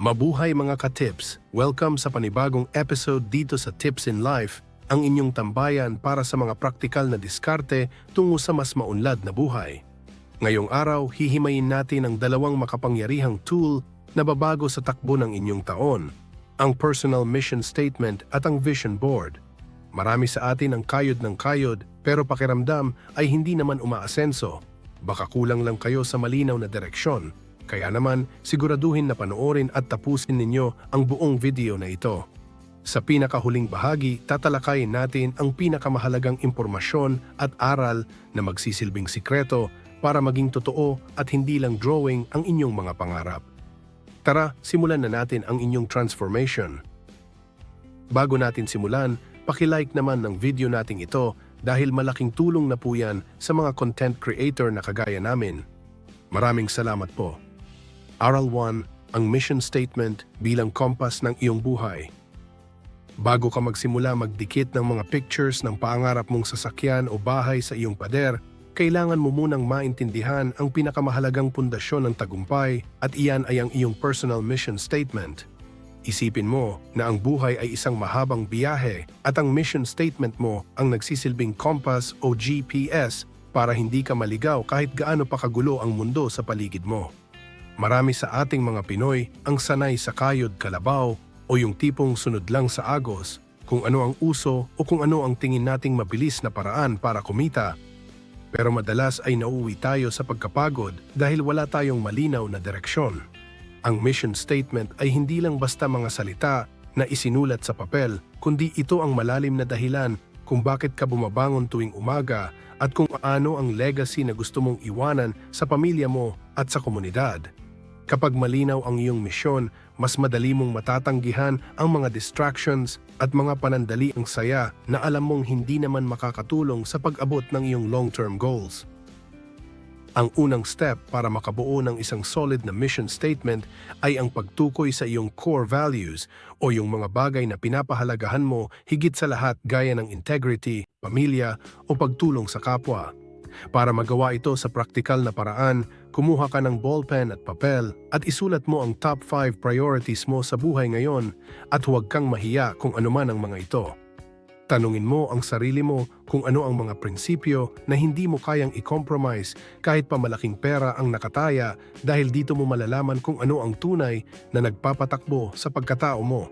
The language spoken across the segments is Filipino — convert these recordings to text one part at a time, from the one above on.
Mabuhay mga ka-tips! Welcome sa panibagong episode dito sa Tips in Life, ang inyong tambayan para sa mga praktikal na diskarte tungo sa mas maunlad na buhay. Ngayong araw, hihimayin natin ang dalawang makapangyarihang tool na babago sa takbo ng inyong taon, ang Personal Mission Statement at ang Vision Board. Marami sa atin ang kayod ng kayod pero pakiramdam ay hindi naman umaasenso. Baka kulang lang kayo sa malinaw na direksyon. Kaya naman, siguraduhin na panoorin at tapusin ninyo ang buong video na ito. Sa pinakahuling bahagi, tatalakayin natin ang pinakamahalagang impormasyon at aral na magsisilbing sikreto para maging totoo at hindi lang drawing ang inyong mga pangarap. Tara, simulan na natin ang inyong transformation. Bago natin simulan, paki-like naman ng video nating ito dahil malaking tulong na po yan sa mga content creator na kagaya namin. Maraming salamat po. Aral 1, ang mission statement bilang kompas ng iyong buhay. Bago ka magsimula magdikit ng mga pictures ng pangarap mong sasakyan o bahay sa iyong pader, kailangan mo munang maintindihan ang pinakamahalagang pundasyon ng tagumpay at iyan ay ang iyong personal mission statement. Isipin mo na ang buhay ay isang mahabang biyahe at ang mission statement mo ang nagsisilbing compass o GPS para hindi ka maligaw kahit gaano pa kagulo ang mundo sa paligid mo. Marami sa ating mga Pinoy ang sanay sa kayod kalabaw o yung tipong sunod lang sa agos kung ano ang uso o kung ano ang tingin nating mabilis na paraan para kumita. Pero madalas ay nauuwi tayo sa pagkapagod dahil wala tayong malinaw na direksyon. Ang mission statement ay hindi lang basta mga salita na isinulat sa papel, kundi ito ang malalim na dahilan kung bakit ka bumabangon tuwing umaga at kung ano ang legacy na gusto mong iwanan sa pamilya mo at sa komunidad. Kapag malinaw ang iyong misyon, mas madali mong matatanggihan ang mga distractions at mga panandali ang saya na alam mong hindi naman makakatulong sa pag-abot ng iyong long-term goals. Ang unang step para makabuo ng isang solid na mission statement ay ang pagtukoy sa iyong core values o yung mga bagay na pinapahalagahan mo higit sa lahat gaya ng integrity, pamilya o pagtulong sa kapwa. Para magawa ito sa praktikal na paraan, kumuha ka ng ballpen at papel at isulat mo ang top 5 priorities mo sa buhay ngayon at huwag kang mahiya kung ano man ang mga ito. Tanungin mo ang sarili mo kung ano ang mga prinsipyo na hindi mo kayang i-compromise kahit pa malaking pera ang nakataya dahil dito mo malalaman kung ano ang tunay na nagpapatakbo sa pagkatao mo.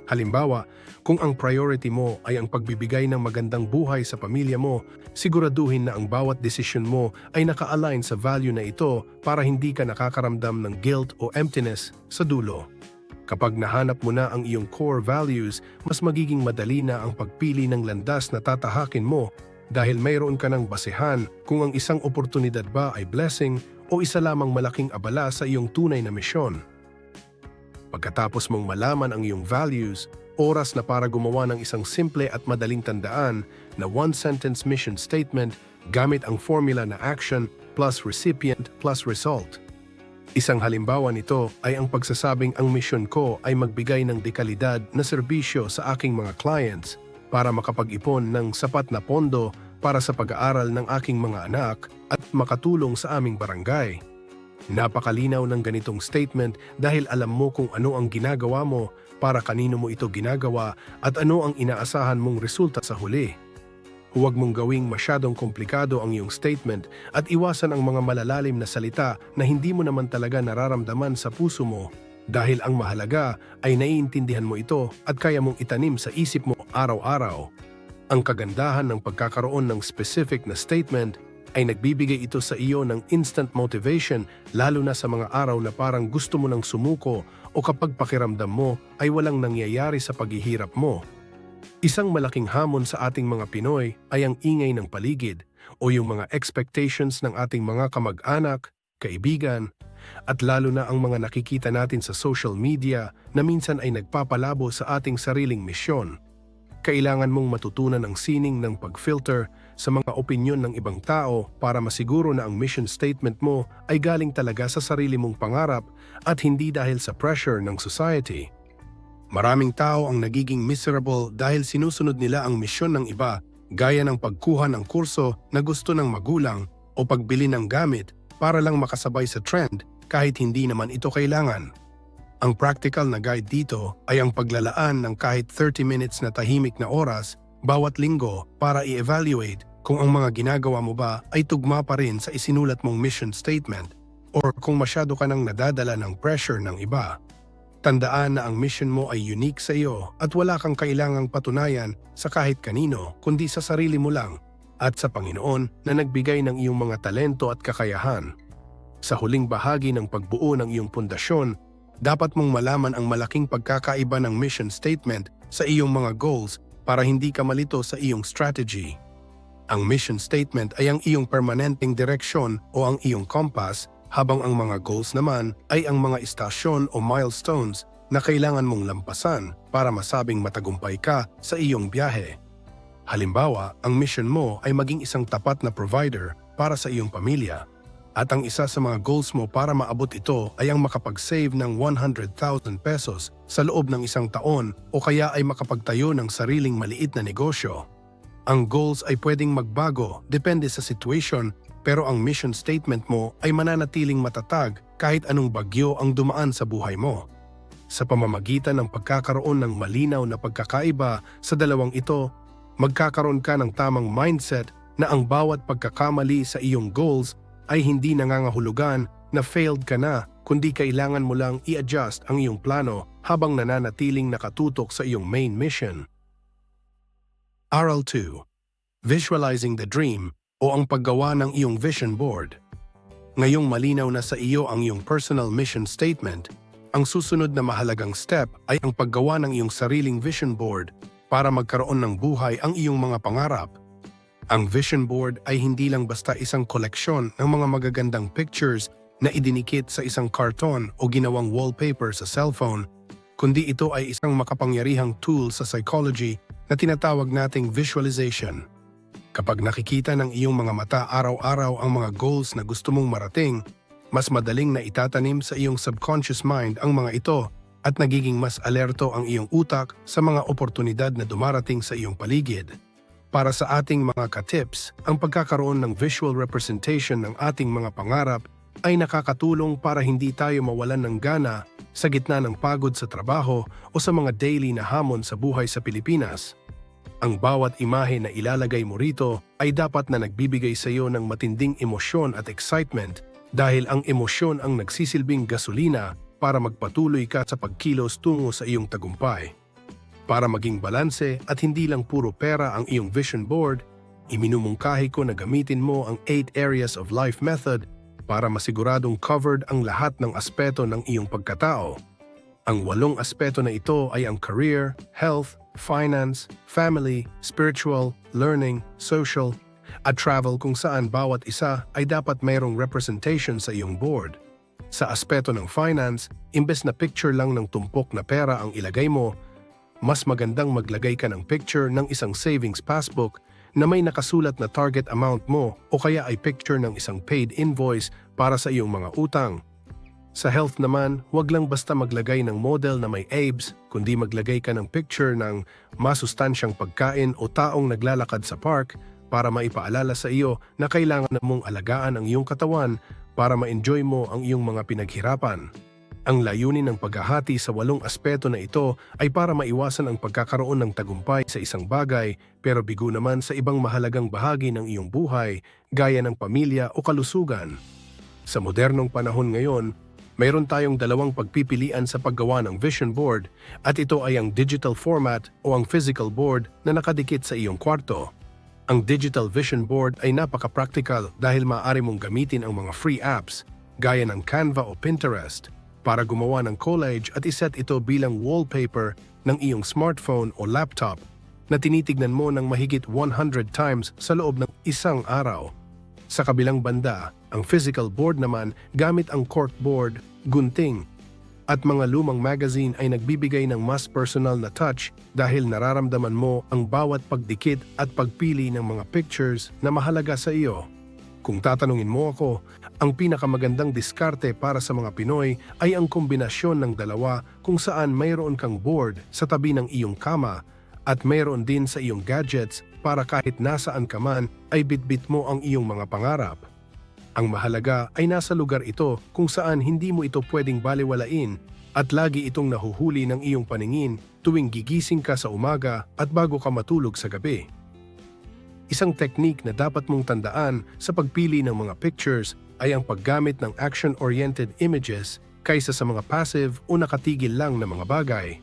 Halimbawa, kung ang priority mo ay ang pagbibigay ng magandang buhay sa pamilya mo, siguraduhin na ang bawat desisyon mo ay naka-align sa value na ito para hindi ka nakakaramdam ng guilt o emptiness sa dulo. Kapag nahanap mo na ang iyong core values, mas magiging madali na ang pagpili ng landas na tatahakin mo dahil mayroon ka ng basehan kung ang isang oportunidad ba ay blessing o isa lamang malaking abala sa iyong tunay na misyon. Pagkatapos mong malaman ang iyong values, oras na para gumawa ng isang simple at madaling tandaan na one-sentence mission statement gamit ang formula na action plus recipient plus result. Isang halimbawa nito ay ang pagsasabing ang misyon ko ay magbigay ng dekalidad na serbisyo sa aking mga clients para makapag-ipon ng sapat na pondo para sa pag-aaral ng aking mga anak at makatulong sa aming barangay. Napakalinaw ng ganitong statement dahil alam mo kung ano ang ginagawa mo, para kanino mo ito ginagawa at ano ang inaasahan mong resulta sa huli. Huwag mong gawing masyadong komplikado ang iyong statement at iwasan ang mga malalalim na salita na hindi mo naman talaga nararamdaman sa puso mo dahil ang mahalaga ay naiintindihan mo ito at kaya mong itanim sa isip mo araw-araw. Ang kagandahan ng pagkakaroon ng specific na statement ay nagbibigay ito sa iyo ng instant motivation lalo na sa mga araw na parang gusto mo nang sumuko o kapag pakiramdam mo ay walang nangyayari sa paghihirap mo. Isang malaking hamon sa ating mga Pinoy ay ang ingay ng paligid o yung mga expectations ng ating mga kamag-anak, kaibigan, at lalo na ang mga nakikita natin sa social media na minsan ay nagpapalabo sa ating sariling misyon. Kailangan mong matutunan ang sining ng pag-filter sa mga opinyon ng ibang tao para masiguro na ang mission statement mo ay galing talaga sa sarili mong pangarap at hindi dahil sa pressure ng society. Maraming tao ang nagiging miserable dahil sinusunod nila ang misyon ng iba, gaya ng pagkuha ng kurso na gusto ng magulang o pagbili ng gamit para lang makasabay sa trend kahit hindi naman ito kailangan. Ang practical na guide dito ay ang paglalaan ng kahit 30 minutes na tahimik na oras bawat linggo para i-evaluate kung ang mga ginagawa mo ba ay tugma pa rin sa isinulat mong mission statement or kung masyado ka nang nadadala ng pressure ng iba. Tandaan na ang mission mo ay unique sa iyo at wala kang kailangang patunayan sa kahit kanino kundi sa sarili mo lang at sa Panginoon na nagbigay ng iyong mga talento at kakayahan. Sa huling bahagi ng pagbuo ng iyong pundasyon, dapat mong malaman ang malaking pagkakaiba ng mission statement sa iyong mga goals para hindi ka malito sa iyong strategy. Ang mission statement ay ang iyong permanenteng direksyon o ang iyong compass, habang ang mga goals naman ay ang mga istasyon o milestones na kailangan mong lampasan para masabing matagumpay ka sa iyong biyahe. Halimbawa, ang mission mo ay maging isang tapat na provider para sa iyong pamilya. At ang isa sa mga goals mo para maabot ito ay ang makapag-save ng 100,000 pesos sa loob ng isang taon o kaya ay makapagtayo ng sariling maliit na negosyo. Ang goals ay pwedeng magbago depende sa situation, pero ang mission statement mo ay mananatiling matatag kahit anong bagyo ang dumaan sa buhay mo. Sa pamamagitan ng pagkakaroon ng malinaw na pagkakaiba sa dalawang ito, magkakaroon ka ng tamang mindset na ang bawat pagkakamali sa iyong goals ay hindi nangangahulugan na failed ka na, kundi kailangan mo lang i-adjust ang iyong plano habang nananatiling nakatutok sa iyong main mission. Aral 2. Visualizing the dream o ang paggawa ng iyong vision board. Ngayong malinaw na sa iyo ang iyong personal mission statement, ang susunod na mahalagang step ay ang paggawa ng iyong sariling vision board para magkaroon ng buhay ang iyong mga pangarap. Ang vision board ay hindi lang basta isang koleksyon ng mga magagandang pictures na idinikit sa isang karton o ginawang wallpaper sa cellphone, kundi ito ay isang makapangyarihang tool sa psychology na tinatawag nating visualization. Kapag nakikita ng iyong mga mata araw-araw ang mga goals na gusto mong marating, mas madaling na itatanim sa iyong subconscious mind ang mga ito at nagiging mas alerto ang iyong utak sa mga oportunidad na dumarating sa iyong paligid. Para sa ating mga ka-tips, ang pagkakaroon ng visual representation ng ating mga pangarap ay nakakatulong para hindi tayo mawalan ng gana sa gitna ng pagod sa trabaho o sa mga daily na hamon sa buhay sa Pilipinas. Ang bawat imahe na ilalagay mo rito ay dapat na nagbibigay sa iyo ng matinding emosyon at excitement dahil ang emosyon ang nagsisilbing gasolina para magpatuloy ka sa pagkilos tungo sa iyong tagumpay. Para maging balanse at hindi lang puro pera ang iyong vision board, iminumungkahi ko na gamitin mo ang 8 areas of life method para masiguradong covered ang lahat ng aspeto ng iyong pagkatao. Ang 8 aspeto na ito ay ang career, health, finance, family, spiritual, learning, social, at travel, kung saan bawat isa ay dapat mayroong representation sa iyong board. Sa aspeto ng finance, imbes na picture lang ng tumpok na pera ang ilagay mo, mas magandang maglagay ka ng picture ng isang savings passbook na may nakasulat na target amount mo o kaya ay picture ng isang paid invoice para sa iyong mga utang. Sa health naman, huwag lang basta maglagay ng model na may abs, kundi maglagay ka ng picture ng masustansyang pagkain o taong naglalakad sa park para maipaalala sa iyo na kailangan na mong alagaan ang iyong katawan para ma-enjoy mo ang iyong mga pinaghirapan. Ang layunin ng paghahati sa 8 aspeto na ito ay para maiwasan ang pagkakaroon ng tagumpay sa isang bagay pero bigo naman sa ibang mahalagang bahagi ng iyong buhay gaya ng pamilya o kalusugan. Sa modernong panahon ngayon, mayroon tayong 2 pagpipilian sa paggawa ng vision board at ito ay ang digital format o ang physical board na nakadikit sa iyong kwarto. Ang digital vision board ay napaka-practical dahil maaari mong gamitin ang mga free apps gaya ng Canva o Pinterest para gumawa ng collage at iset ito bilang wallpaper ng iyong smartphone o laptop na tinitignan mo ng mahigit 100 times sa loob ng isang araw. Sa kabilang banda, ang physical board naman gamit ang corkboard, gunting, at mga lumang magazine ay nagbibigay ng mas personal na touch dahil nararamdaman mo ang bawat pagdikit at pagpili ng mga pictures na mahalaga sa iyo. Kung tatanungin mo ako, ang pinakamagandang diskarte para sa mga Pinoy ay ang kombinasyon ng dalawa kung saan mayroon kang board sa tabi ng iyong kama at mayroon din sa iyong gadgets para kahit nasaan ka man ay bitbit mo ang iyong mga pangarap. Ang mahalaga ay nasa lugar ito kung saan hindi mo ito pwedeng balewalain at lagi itong nahuhuli ng iyong paningin tuwing gigising ka sa umaga at bago ka matulog sa gabi. Isang teknik na dapat mong tandaan sa pagpili ng mga pictures ay ang paggamit ng action-oriented images kaysa sa mga passive o nakatigil lang na mga bagay.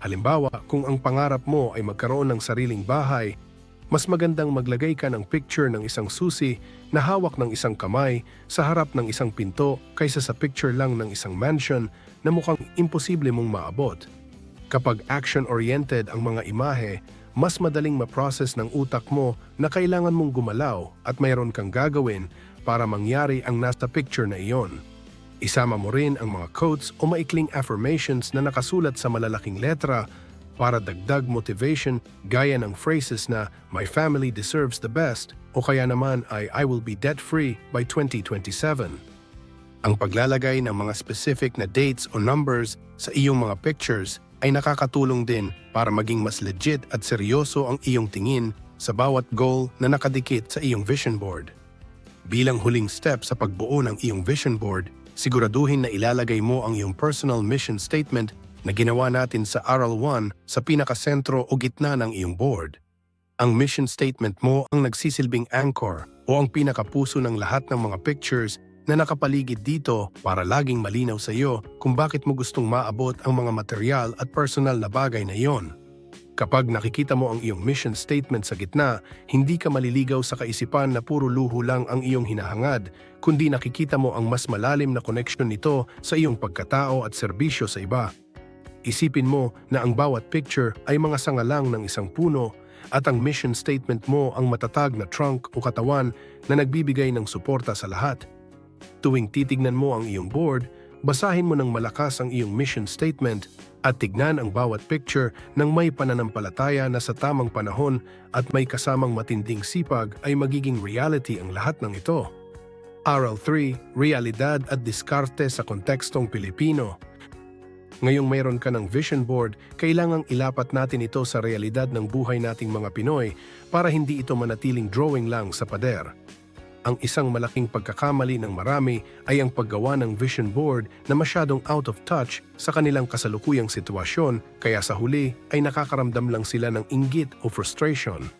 Halimbawa, kung ang pangarap mo ay magkaroon ng sariling bahay, mas magandang maglagay ka ng picture ng isang susi na hawak ng isang kamay sa harap ng isang pinto kaysa sa picture lang ng isang mansion na mukhang imposible mong maabot. Kapag action-oriented ang mga imahe, mas madaling ma-process ng utak mo na kailangan mong gumalaw at mayroon kang gagawin para mangyari ang nasa picture na iyon. Isama mo rin ang mga quotes o maikling affirmations na nakasulat sa malalaking letra para dagdag motivation gaya ng phrases na "My family deserves the best" o kaya naman ay "I will be debt-free by 2027". Ang paglalagay ng mga specific na dates o numbers sa iyong mga pictures ay nakakatulong din para maging mas legit at seryoso ang iyong tingin sa bawat goal na nakadikit sa iyong vision board. Bilang huling step sa pagbuo ng iyong vision board, siguraduhin na ilalagay mo ang iyong personal mission statement na ginawa natin sa Aral 1 sa pinakasentro o gitna ng iyong board. Ang mission statement mo ang nagsisilbing anchor o ang pinakapuso ng lahat ng mga pictures na nakapaligid dito para laging malinaw sa iyo kung bakit mo gustong maabot ang mga material at personal na bagay na iyon. Kapag nakikita mo ang iyong mission statement sa gitna, hindi ka maliligaw sa kaisipan na puro luho lang ang iyong hinahangad, kundi nakikita mo ang mas malalim na connection nito sa iyong pagkatao at serbisyo sa iba. Isipin mo na ang bawat picture ay mga sanga lang ng isang puno at ang mission statement mo ang matatag na trunk o katawan na nagbibigay ng suporta sa lahat. Tuwing titignan mo ang iyong board, basahin mo ng malakas ang iyong mission statement at tignan ang bawat picture ng may pananampalataya na sa tamang panahon at may kasamang matinding sipag ay magiging reality ang lahat ng ito. Aral 3, Realidad at Diskarte sa Kontekstong Pilipino. Ngayong mayroon ka ng vision board, kailangang ilapat natin ito sa realidad ng buhay nating mga Pinoy para hindi ito manatiling drawing lang sa pader. Ang isang malaking pagkakamali ng marami ay ang paggawa ng vision board na masyadong out of touch sa kanilang kasalukuyang sitwasyon, kaya sa huli ay nakakaramdam lang sila ng inggit o frustration.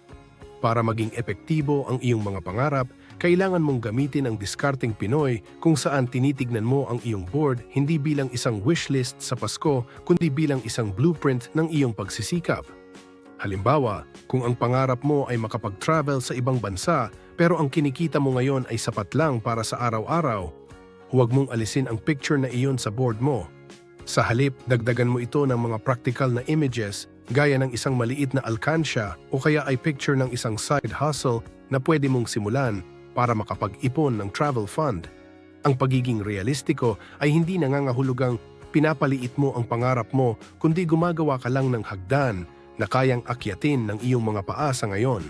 Para maging epektibo ang iyong mga pangarap, kailangan mong gamitin ang diskarteng Pinoy kung saan tinitignan mo ang iyong board hindi bilang isang wishlist sa Pasko kundi bilang isang blueprint ng iyong pagsisikap. Halimbawa, kung ang pangarap mo ay makapag-travel sa ibang bansa pero ang kinikita mo ngayon ay sapat lang para sa araw-araw, huwag mong alisin ang picture na iyon sa board mo. Sa halip, dagdagan mo ito ng mga practical na images gaya ng isang maliit na alkansya o kaya ay picture ng isang side hustle na pwede mong simulan para makapag-ipon ng travel fund. Ang pagiging realistiko ay hindi nangangahulugang pinapaliit mo ang pangarap mo kundi gumagawa ka lang ng hagdan na kayang akyatin ng iyong mga paa sa ngayon.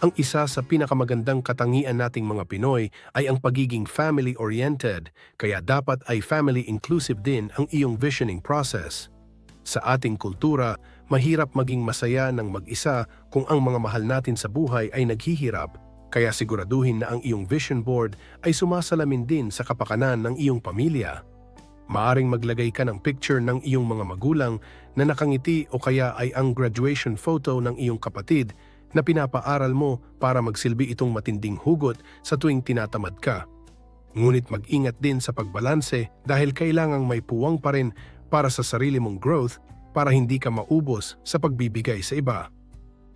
Ang isa sa pinakamagandang katangian nating mga Pinoy ay ang pagiging family-oriented, kaya dapat ay family-inclusive din ang iyong visioning process. Sa ating kultura, mahirap maging masaya ng mag-isa kung ang mga mahal natin sa buhay ay naghihirap, kaya siguraduhin na ang iyong vision board ay sumasalamin din sa kapakanan ng iyong pamilya. Maaring maglagay ka ng picture ng iyong mga magulang na nakangiti o kaya ay ang graduation photo ng iyong kapatid na pinapaaral mo para magsilbi itong matinding hugot sa tuwing tinatamad ka. Ngunit mag-ingat din sa pagbalanse dahil kailangang may puwang pa rin para sa sarili mong growth para hindi ka maubos sa pagbibigay sa iba.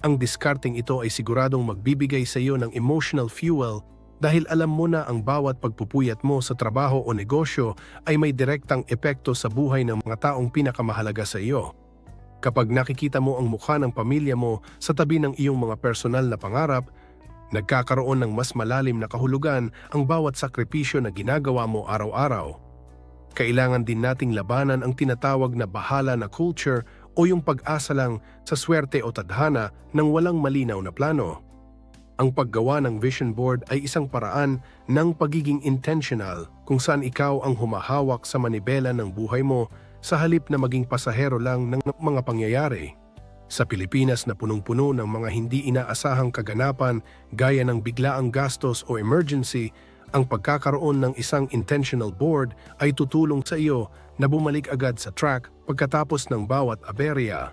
Ang discarding ito ay siguradong magbibigay sa iyo ng emotional fuel dahil alam mo na ang bawat pagpupuyat mo sa trabaho o negosyo ay may direktang epekto sa buhay ng mga taong pinakamahalaga sa iyo. Kapag nakikita mo ang mukha ng pamilya mo sa tabi ng iyong mga personal na pangarap, nagkakaroon ng mas malalim na kahulugan ang bawat sakripisyo na ginagawa mo araw-araw. Kailangan din nating labanan ang tinatawag na bahala na culture o yung pag-asa lang sa swerte o tadhana ng walang malinaw na plano. Ang paggawa ng vision board ay isang paraan ng pagiging intentional kung saan ikaw ang humahawak sa manibela ng buhay mo sa halip na maging pasahero lang ng mga pangyayari. Sa Pilipinas na punong-puno ng mga hindi inaasahang kaganapan gaya ng biglaang gastos o emergency, Ang pagkakaroon ng isang intentional board ay tutulong sa iyo na bumalik agad sa track pagkatapos ng bawat aberya.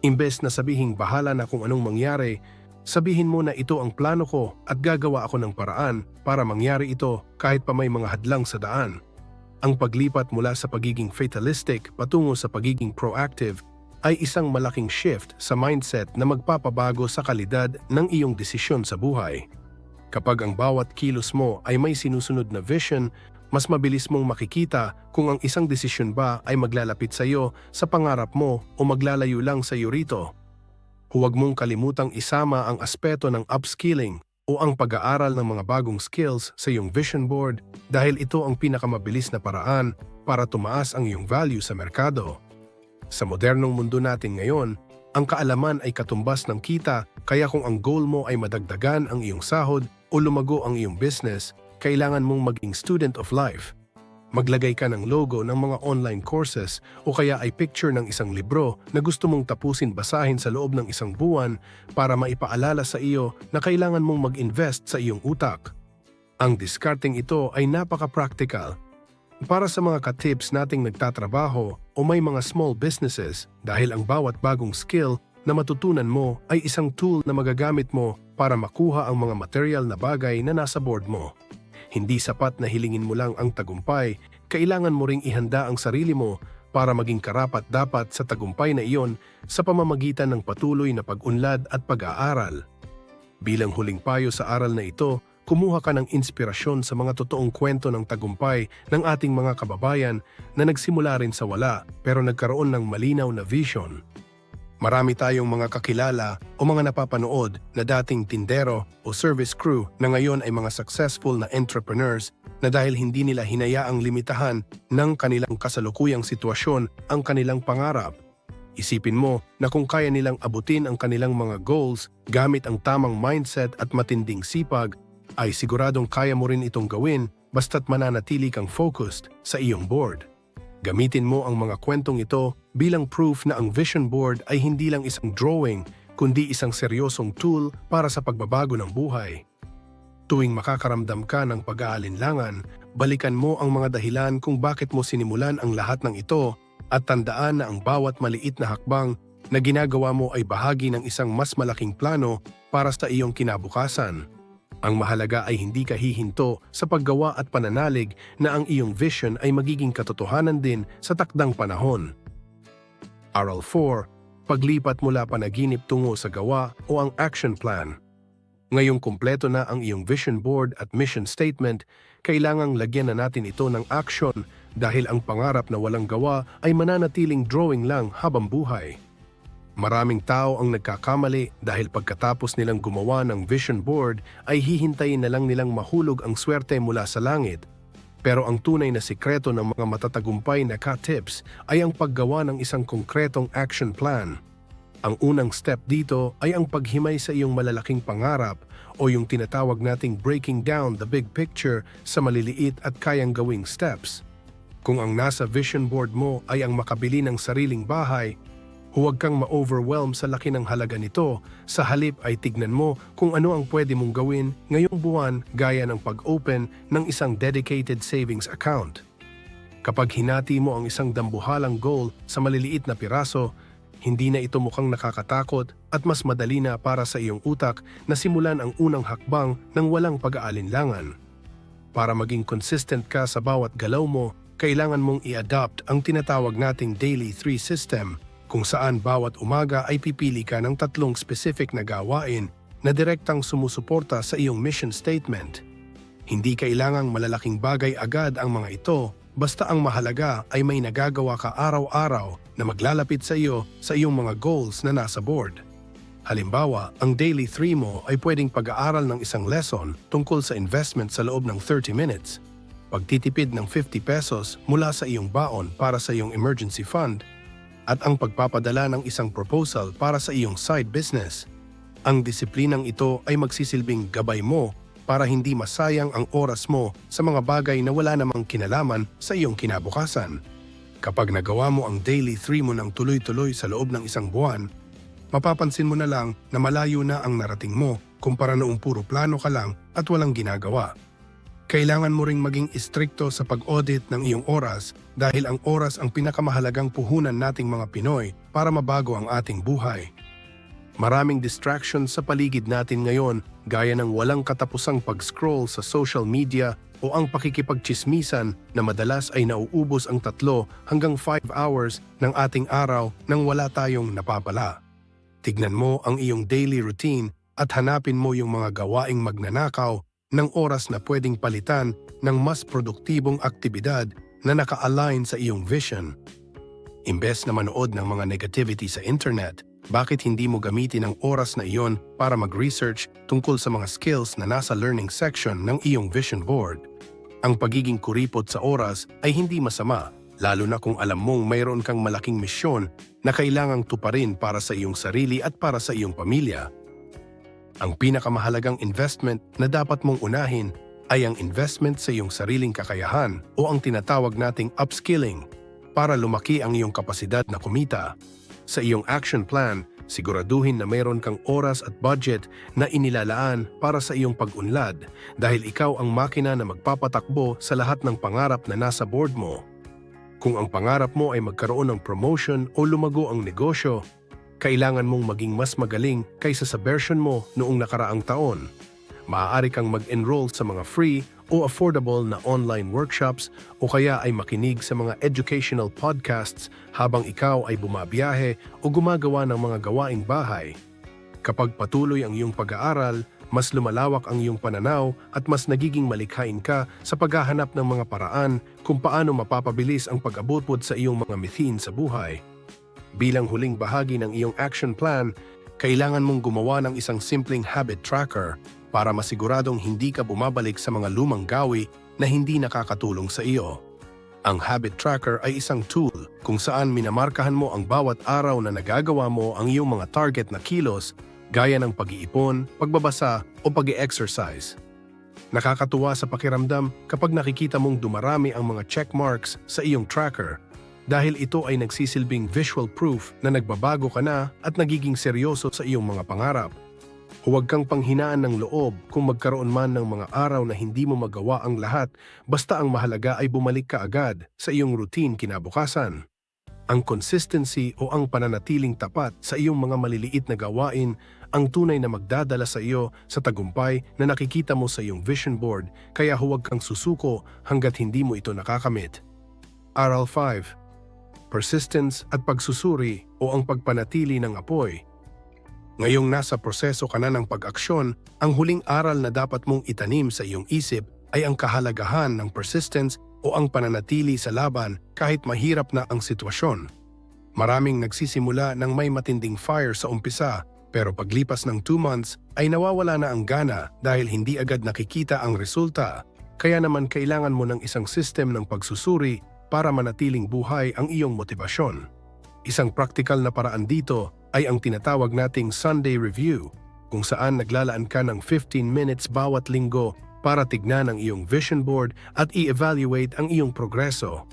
Imbes na sabihing bahala na kung anong mangyari, sabihin mo na ito ang plano ko at gagawa ako ng paraan para mangyari ito kahit pa may mga hadlang sa daan. Ang paglipat mula sa pagiging fatalistic patungo sa pagiging proactive ay isang malaking shift sa mindset na magpapabago sa kalidad ng iyong desisyon sa buhay. Kapag ang bawat kilos mo ay may sinusunod na vision, mas mabilis mong makikita kung ang isang desisyon ba ay maglalapit sa iyo sa pangarap mo o maglalayo lang sa iyo rito. Huwag mong kalimutang isama ang aspeto ng upskilling o ang pag-aaral ng mga bagong skills sa iyong vision board dahil ito ang pinakamabilis na paraan para tumaas ang iyong value sa merkado. Sa modernong mundo natin ngayon, ang kaalaman ay katumbas ng kita, kaya kung ang goal mo ay madagdagan ang iyong sahod o lumago ang iyong business, kailangan mong maging student of life. Maglagay ka ng logo ng mga online courses o kaya ay picture ng isang libro na gusto mong tapusin basahin sa loob ng isang buwan para maipaalala sa iyo na kailangan mong mag-invest sa iyong utak. Ang discarding ito ay napaka-practical. Para sa mga ka-tips nating nagtatrabaho o may mga small businesses dahil ang bawat bagong skill na matutunan mo ay isang tool na magagamit mo para makuha ang mga material na bagay na nasa board mo. Hindi sapat na hilingin mo lang ang tagumpay, kailangan mo ring ihanda ang sarili mo para maging karapat-dapat sa tagumpay na iyon sa pamamagitan ng patuloy na pag-unlad at pag-aaral. Bilang huling payo sa aral na ito, kumuha ka ng inspirasyon sa mga totoong kwento ng tagumpay ng ating mga kababayan na nagsimula rin sa wala pero nagkaroon ng malinaw na vision. Marami tayong mga kakilala o mga napapanood na dating tindero o service crew na ngayon ay mga successful na entrepreneurs na dahil hindi nila hinayaang limitahan ng kanilang kasalukuyang sitwasyon ang kanilang pangarap. Isipin mo na kung kaya nilang abutin ang kanilang mga goals gamit ang tamang mindset at matinding sipag, ay siguradong kaya mo rin itong gawin basta't mananatili kang focused sa iyong board. Gamitin mo ang mga kwentong ito bilang proof na ang vision board ay hindi lang isang drawing, kundi isang seryosong tool para sa pagbabago ng buhay. Tuwing makakaramdam ka ng pag-aalinlangan, balikan mo ang mga dahilan kung bakit mo sinimulan ang lahat ng ito at tandaan na ang bawat maliit na hakbang na ginagawa mo ay bahagi ng isang mas malaking plano para sa iyong kinabukasan. Ang mahalaga ay hindi ka hihinto sa paggawa at pananalig na ang iyong vision ay magiging katotohanan din sa takdang panahon. Aral 4. Paglipat mula panaginip tungo sa gawa o ang action plan. Ngayong kumpleto na ang iyong vision board at mission statement, kailangang lagyan na natin ito ng action dahil ang pangarap na walang gawa ay mananatiling drawing lang habang buhay. Maraming tao ang nagkakamali dahil pagkatapos nilang gumawa ng vision board ay hihintayin na lang nilang mahulog ang swerte mula sa langit. Pero ang tunay na sikreto ng mga matatagumpay na ka-tips ay ang paggawa ng isang konkretong action plan. Ang unang step dito ay ang paghimay sa iyong malalaking pangarap o yung tinatawag nating breaking down the big picture sa maliliit at kayang gawing steps. Kung ang nasa vision board mo ay ang makabili ng sariling bahay, huwag kang ma-overwhelm sa laki ng halaga nito. Sa halip ay tignan mo kung ano ang pwede mong gawin ngayong buwan gaya ng pag-open ng isang dedicated savings account. Kapag hinati mo ang isang dambuhalang goal sa maliliit na piraso, hindi na ito mukhang nakakatakot at mas madali na para sa iyong utak na simulan ang unang hakbang ng walang pag-aalinlangan. Para maging consistent ka sa bawat galaw mo, kailangan mong i-adopt ang tinatawag nating Daily 3 system, kung saan bawat umaga ay pipili ka ng 3 specific na gawain na direktang sumusuporta sa iyong mission statement. Hindi kailangang malalaking bagay agad ang mga ito, basta ang mahalaga ay may nagagawa ka araw-araw na maglalapit sa iyo sa iyong mga goals na nasa board. Halimbawa, ang Daily 3 mo ay pwedeng pag-aaral ng isang lesson tungkol sa investment sa loob ng 30 minutes, pagtitipid ng 50 pesos mula sa iyong baon para sa iyong emergency fund, at ang pagpapadala ng isang proposal para sa iyong side business. Ang disiplinang ito ay magsisilbing gabay mo para hindi masayang ang oras mo sa mga bagay na wala namang kinalaman sa iyong kinabukasan. Kapag nagawa mo ang Daily 3 mo ng tuloy-tuloy sa loob ng isang buwan, mapapansin mo na lang na malayo na ang narating mo kumpara noong puro plano ka lang at walang ginagawa. Kailangan mo ring maging istrikto sa pag-audit ng iyong oras dahil ang oras ang pinakamahalagang puhunan nating mga Pinoy para mabago ang ating buhay. Maraming distractions sa paligid natin ngayon gaya ng walang katapusang pag-scroll sa social media o ang pakikipagtsismisan na madalas ay nauubos ang 3 hanggang 5 hours ng ating araw nang wala tayong napapala. Tignan mo ang iyong daily routine at hanapin mo yung mga gawaing magnanakaw ng oras na pwedeng palitan ng mas produktibong aktibidad na naka-align sa iyong vision. Imbes na manood ng mga negativity sa internet, bakit hindi mo gamitin ang oras na iyon para mag-research tungkol sa mga skills na nasa learning section ng iyong vision board? Ang pagiging kuripot sa oras ay hindi masama, lalo na kung alam mong mayroon kang malaking misyon na kailangang tuparin para sa iyong sarili at para sa iyong pamilya. Ang pinakamahalagang investment na dapat mong unahin ay ang investment sa iyong sariling kakayahan o ang tinatawag nating upskilling para lumaki ang iyong kapasidad na kumita. Sa iyong action plan, siguraduhin na mayroon kang oras at budget na inilalaan para sa iyong pag-unlad dahil ikaw ang makina na magpapatakbo sa lahat ng pangarap na nasa board mo. Kung ang pangarap mo ay magkaroon ng promotion o lumago ang negosyo, kailangan mong maging mas magaling kaysa sa version mo noong nakaraang taon. Maaari kang mag-enroll sa mga free o affordable na online workshops o kaya ay makinig sa mga educational podcasts habang ikaw ay bumabiyahe o gumagawa ng mga gawaing bahay. Kapag patuloy ang iyong pag-aaral, mas lumalawak ang iyong pananaw at mas nagiging malikhain ka sa paghahanap ng mga paraan kung paano mapapabilis ang pag-abot sa iyong mga mithin sa buhay. Bilang huling bahagi ng iyong action plan, kailangan mong gumawa ng isang simpleng habit tracker para masiguradong hindi ka bumabalik sa mga lumang gawi na hindi nakakatulong sa iyo. Ang habit tracker ay isang tool kung saan minamarkahan mo ang bawat araw na nagagawa mo ang iyong mga target na kilos gaya ng pag-iipon, pagbabasa o pag-e-exercise. Nakakatuwa sa pakiramdam kapag nakikita mong dumarami ang mga check marks sa iyong tracker dahil ito ay nagsisilbing visual proof na nagbabago ka na at nagiging seryoso sa iyong mga pangarap. Huwag kang panghinaan ng loob kung magkaroon man ng mga araw na hindi mo magawa ang lahat, basta ang mahalaga ay bumalik ka agad sa iyong routine kinabukasan. Ang consistency o ang pananatiling tapat sa iyong mga maliliit na gawain ang tunay na magdadala sa iyo sa tagumpay na nakikita mo sa iyong vision board, kaya huwag kang susuko hanggat hindi mo ito nakakamit. Aral 5. Persistence at pagsusuri o ang pagpanatili ng apoy. Ngayong nasa proseso ka na ng pag-aksyon, ang huling aral na dapat mong itanim sa iyong isip ay ang kahalagahan ng persistence o ang pananatili sa laban kahit mahirap na ang sitwasyon. Maraming nagsisimula ng may matinding fire sa umpisa, pero paglipas ng 2 months ay nawawala na ang gana dahil hindi agad nakikita ang resulta. Kaya naman kailangan mo ng isang system ng pagsusuri para manatiling buhay ang iyong motibasyon. Isang praktikal na paraan dito ay ang tinatawag nating Sunday Review, kung saan naglalaan ka ng 15 minutes bawat linggo para tignan ang iyong vision board at i-evaluate ang iyong progreso.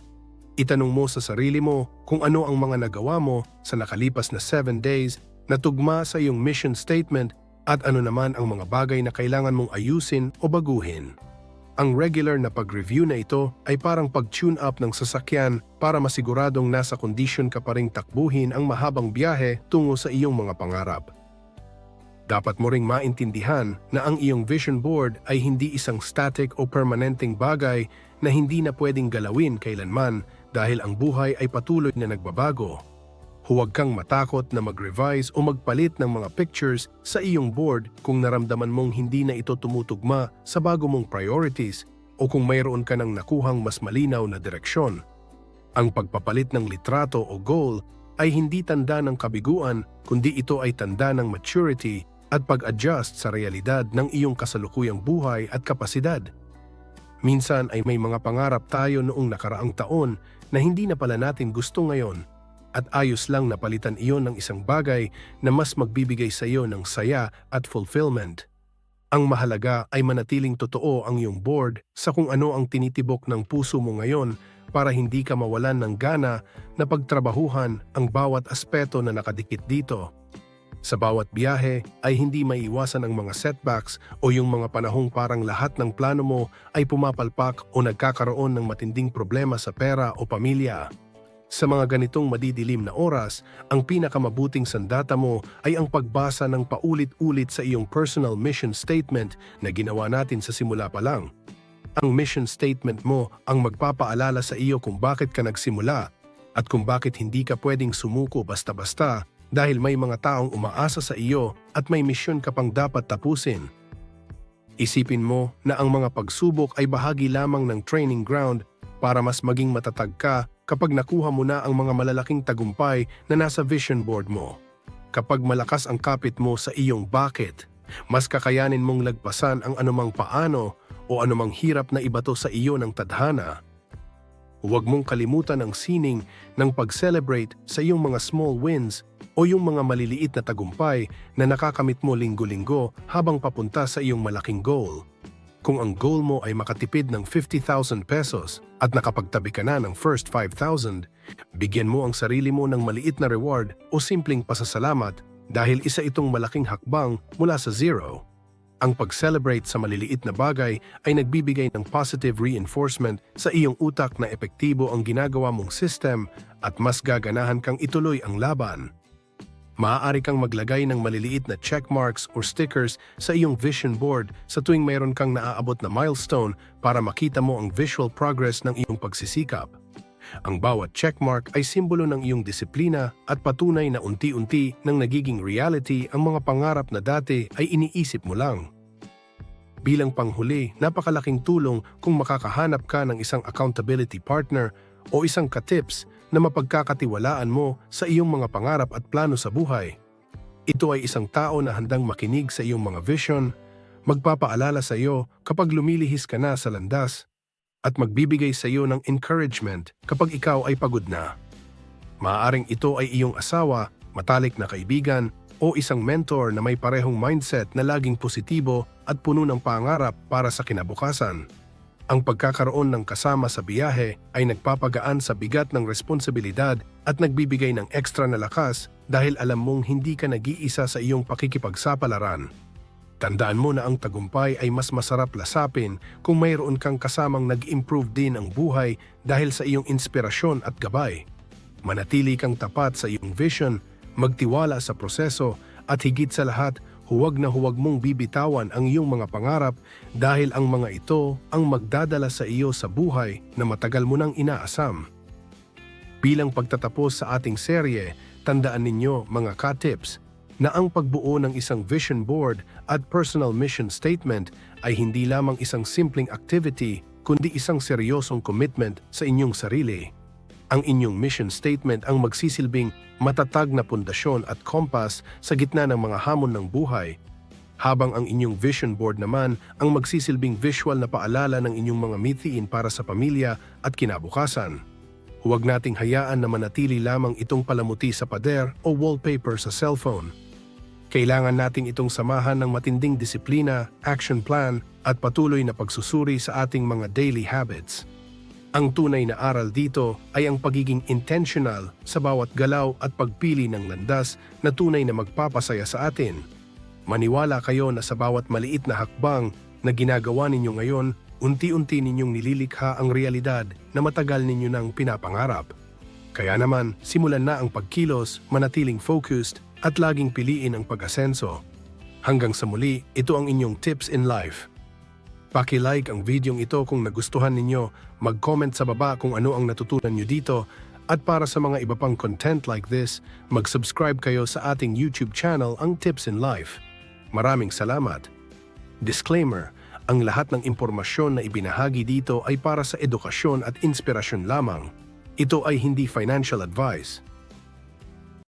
Itanong mo sa sarili mo kung ano ang mga nagawa mo sa nakalipas na 7 days na tugma sa iyong mission statement at ano naman ang mga bagay na kailangan mong ayusin o baguhin. Ang regular na pag-review na ito ay parang pag-tune up ng sasakyan para masiguradong nasa kondisyon ka pa ring takbuhin ang mahabang biyahe tungo sa iyong mga pangarap. Dapat mo ring maintindihan na ang iyong vision board ay hindi isang static o permanenteng bagay na hindi na pwedeng galawin kailanman dahil ang buhay ay patuloy na nagbabago. Huwag kang matakot na mag-revise o magpalit ng mga pictures sa iyong board kung naramdaman mong hindi na ito tumutugma sa bago mong priorities o kung mayroon ka ng nakuhang mas malinaw na direksyon. Ang pagpapalit ng litrato o goal ay hindi tanda ng kabiguan, kundi ito ay tanda ng maturity at pag-adjust sa realidad ng iyong kasalukuyang buhay at kapasidad. Minsan ay may mga pangarap tayo noong nakaraang taon na hindi na pala natin gusto ngayon, at ayos lang na palitan iyon ng isang bagay na mas magbibigay sa iyo ng saya at fulfillment. Ang mahalaga ay manatiling totoo ang iyong board sa kung ano ang tinitibok ng puso mo ngayon para hindi ka mawalan ng gana na pagtrabahuhan ang bawat aspeto na nakadikit dito. Sa bawat biyahe ay hindi maiiwasan ang mga setbacks o yung mga panahong parang lahat ng plano mo ay pumapalpak o nagkakaroon ng matinding problema sa pera o pamilya. Sa mga ganitong madidilim na oras, ang pinakamabuting sandata mo ay ang pagbasa ng paulit-ulit sa iyong personal mission statement na ginawa natin sa simula pa lang. Ang mission statement mo ang magpapaalala sa iyo kung bakit ka nagsimula at kung bakit hindi ka pwedeng sumuko basta-basta dahil may mga taong umaasa sa iyo at may misyon ka pang dapat tapusin. Isipin mo na ang mga pagsubok ay bahagi lamang ng training ground para mas maging matatag ka kapag nakuha mo na ang mga malalaking tagumpay na nasa vision board mo. Kapag malakas ang kapit mo sa iyong bakit, mas kakayanin mong lagpasan ang anumang paano o anumang hirap na ibato sa iyo ng tadhana. Huwag mong kalimutan ang sining ng pag-celebrate sa iyong mga small wins o yung mga maliliit na tagumpay na nakakamit mo linggo-linggo habang papunta sa iyong malaking goal. Kung ang goal mo ay makatipid ng 50,000 pesos at nakapagtabi ka na ng first 5,000, bigyan mo ang sarili mo ng maliit na reward o simpleng pasasalamat dahil isa itong malaking hakbang mula sa zero. Ang pag-celebrate sa maliliit na bagay ay nagbibigay ng positive reinforcement sa iyong utak na epektibo ang ginagawa mong system at mas gaganahan kang ituloy ang laban. Maaari kang maglagay ng maliliit na checkmarks or stickers sa iyong vision board sa tuwing mayroon kang naaabot na milestone para makita mo ang visual progress ng iyong pagsisikap. Ang bawat checkmark ay simbolo ng iyong disiplina at patunay na unti-unti nang nagiging reality ang mga pangarap na dati ay iniisip mo lang. Bilang panghuli, napakalaking tulong kung makakahanap ka ng isang accountability partner o isang katips na mapagkakatiwalaan mo sa iyong mga pangarap at plano sa buhay. Ito ay isang tao na handang makinig sa iyong mga vision, magpapaalala sa iyo kapag lumilihis ka na sa landas, at magbibigay sa iyo ng encouragement kapag ikaw ay pagod na. Maaaring ito ay iyong asawa, matalik na kaibigan, o isang mentor na may parehong mindset na laging positibo at puno ng pangarap para sa kinabukasan. Ang pagkakaroon ng kasama sa biyahe ay nagpapagaan sa bigat ng responsibilidad at nagbibigay ng ekstra na lakas dahil alam mong hindi ka nag-iisa sa iyong pakikipagsapalaran. Tandaan mo na ang tagumpay ay mas masarap lasapin kung mayroon kang kasamang nag-improve din ang buhay dahil sa iyong inspirasyon at gabay. Manatili kang tapat sa iyong vision, magtiwala sa proseso, at higit sa lahat, huwag na huwag mong bibitawan ang iyong mga pangarap dahil ang mga ito ang magdadala sa iyo sa buhay na matagal mo nang inaasam. Bilang pagtatapos sa ating serye, tandaan ninyo mga ka-tips na ang pagbuo ng isang vision board at personal mission statement ay hindi lamang isang simpleng activity kundi isang seryosong commitment sa inyong sarili. Ang inyong mission statement ang magsisilbing matatag na pundasyon at kompas sa gitna ng mga hamon ng buhay, habang ang inyong vision board naman ang magsisilbing visual na paalala ng inyong mga mithiin para sa pamilya at kinabukasan. Huwag nating hayaan na manatili lamang itong palamuti sa pader o wallpaper sa cellphone. Kailangan nating itong samahan ng matinding disiplina, action plan, at patuloy na pagsusuri sa ating mga daily habits. Ang tunay na aral dito ay ang pagiging intentional sa bawat galaw at pagpili ng landas na tunay na magpapasaya sa atin. Maniwala kayo na sa bawat maliit na hakbang na ginagawa ninyo ngayon, unti-unti ninyong nililikha ang realidad na matagal ninyo nang pinapangarap. Kaya naman, simulan na ang pagkilos, manatiling focused, at laging piliin ang pag-asenso. Hanggang sa muli, ito ang inyong tips in life. Paki-like ang videong ito kung nagustuhan ninyo, mag-comment sa baba kung ano ang natutunan nyo dito, at para sa mga iba pang content like this, mag-subscribe kayo sa ating YouTube channel, ang Tips in Life. Maraming salamat. Disclaimer, ang lahat ng impormasyon na ibinahagi dito ay para sa edukasyon at inspirasyon lamang. Ito ay hindi financial advice.